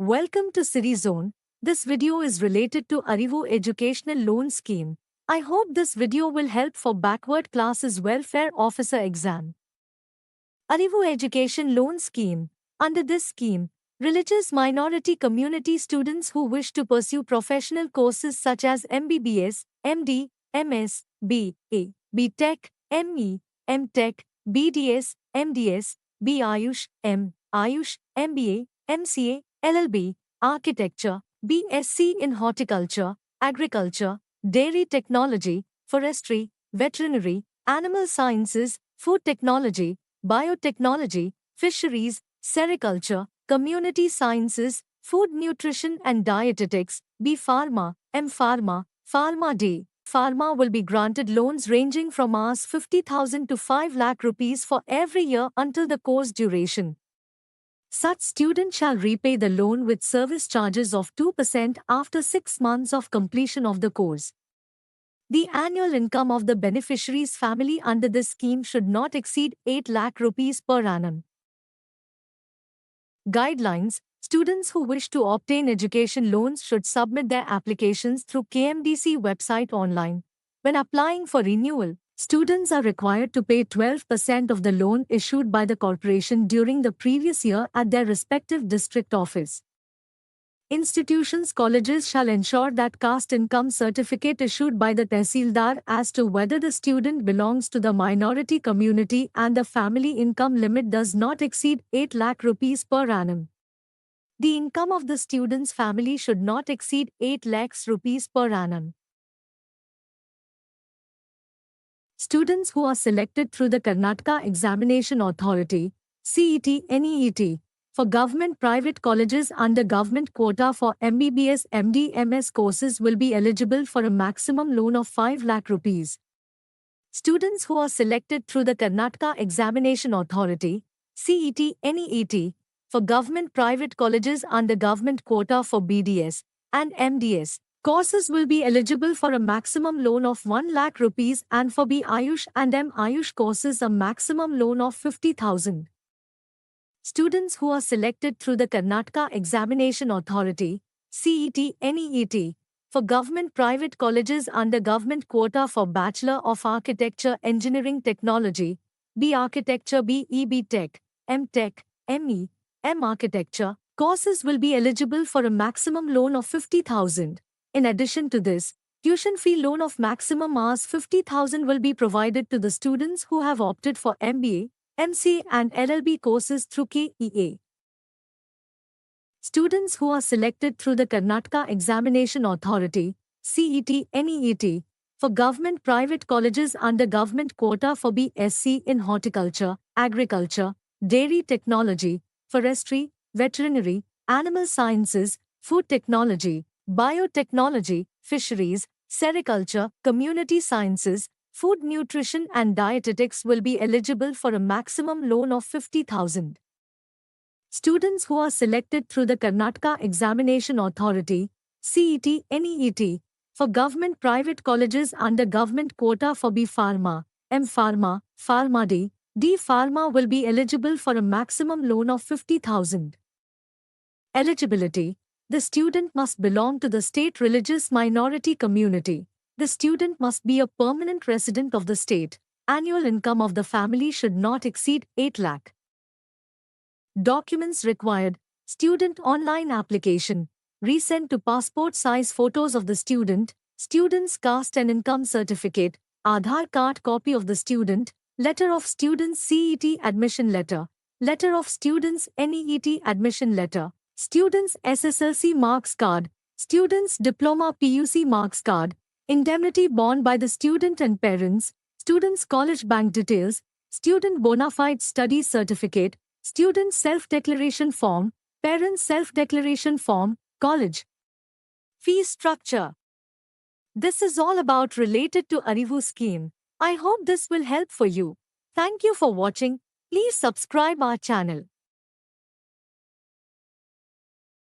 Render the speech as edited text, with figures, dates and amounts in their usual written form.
Welcome to City Zone. This video is related to Arivu Educational Loan Scheme. I hope this video will help for backward classes welfare officer exam. Arivu Education Loan Scheme. Under this scheme, religious minority community students who wish to pursue professional courses such as MBBS, MD, MS, BA, BTech, ME, MTech, BDS, MDS, B Ayush, M, Ayush, MBA, MCA, LLB, Architecture, BSc in Horticulture, Agriculture, Dairy Technology, Forestry, Veterinary, Animal Sciences, Food Technology, Biotechnology, Fisheries, Sericulture, Community Sciences, Food Nutrition and Dietetics, B Pharma, M Pharma, Pharma D. Pharma will be granted loans ranging from Rs 50,000 to 5 lakh rupees for every year until the course duration. Such student shall repay the loan with service charges of 2% after 6 months of completion of the course. The annual income of the beneficiary's family under this scheme should not exceed 8 lakh rupees per annum. Guidelines: students who wish to obtain education loans should submit their applications through KMDC website online. When applying for renewal, students are required to pay 12% of the loan issued by the corporation during the previous year at their respective district office. Institutions, colleges shall ensure that caste income certificate issued by the Tehsildar as to whether the student belongs to the minority community and the family income limit does not exceed 8 lakh rupees per annum. The income of the student's family should not exceed 8 lakhs rupees per annum. Students who are selected through the Karnataka Examination Authority, CET-NEET, for government-private colleges under government quota for MBBS MD MS courses will be eligible for a maximum loan of 5 lakh rupees. Students who are selected through the Karnataka Examination Authority, CET-NEET, for government-private colleges under government quota for BDS and MDS courses will be eligible for a maximum loan of 1 lakh rupees and for B Ayush and M Ayush courses a maximum loan of 50,000. Students who are selected through the Karnataka Examination Authority, CET-NEET, for government-private colleges under government quota for Bachelor of Architecture Engineering Technology, B Architecture BE Tech, M Tech, ME, M Architecture, courses will be eligible for a maximum loan of 50,000. In addition to this, tuition fee loan of maximum Rs 50,000 will be provided to the students who have opted for MBA, MCA and LLB courses through KEA. Students who are selected through the Karnataka Examination Authority, CET-NEET, for government-private colleges under government quota for BSc in Horticulture, Agriculture, Dairy Technology, Forestry, Veterinary, Animal Sciences, Food Technology, Biotechnology, Fisheries, Sericulture, Community Sciences, Food Nutrition and Dietetics will be eligible for a maximum loan of 50,000. Students who are selected through the Karnataka Examination Authority, CET-NEET, for government-private colleges under government quota for B Pharma, M Pharma, Pharma D, D Pharma will be eligible for a maximum loan of 50,000. Eligibility: the student must belong to the state religious minority community. The student must be a permanent resident of the state. Annual income of the family should not exceed 8 lakh. Documents required: student online application, resend to passport size photos of the student, student's caste and income certificate, Aadhaar card copy of the student, letter of student's CET admission letter, letter of student's NEET admission letter, student's SSLC marks card, student's diploma PUC marks card, indemnity bond by the student and parents, student's college bank details, student bona fide study certificate, student self-declaration form, parents self-declaration form, college fee structure. This is all about related to Arivu scheme. I hope this will help for you. Thank you for watching. Please subscribe our channel.